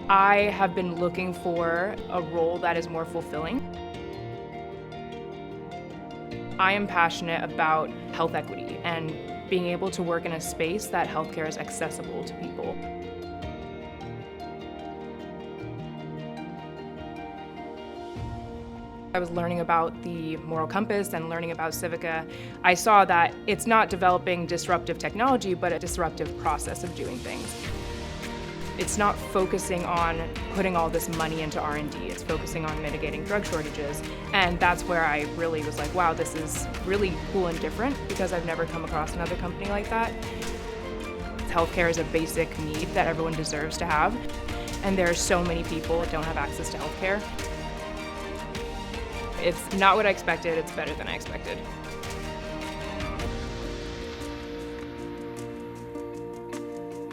I have been looking for a role that is more fulfilling. I am passionate about health equity and being able to work in a space that healthcare is accessible to people. I was learning about the moral compass and learning about Civica. I saw that it's not developing disruptive technology, but a disruptive process of doing things. It's not focusing on putting all this money into R&D, it's focusing on mitigating drug shortages. And that's where I really was like, wow, this is really cool and different because I've never come across another company like that. Healthcare is a basic need that everyone deserves to have. And there are so many people that don't have access to healthcare. It's not what I expected, it's better than I expected.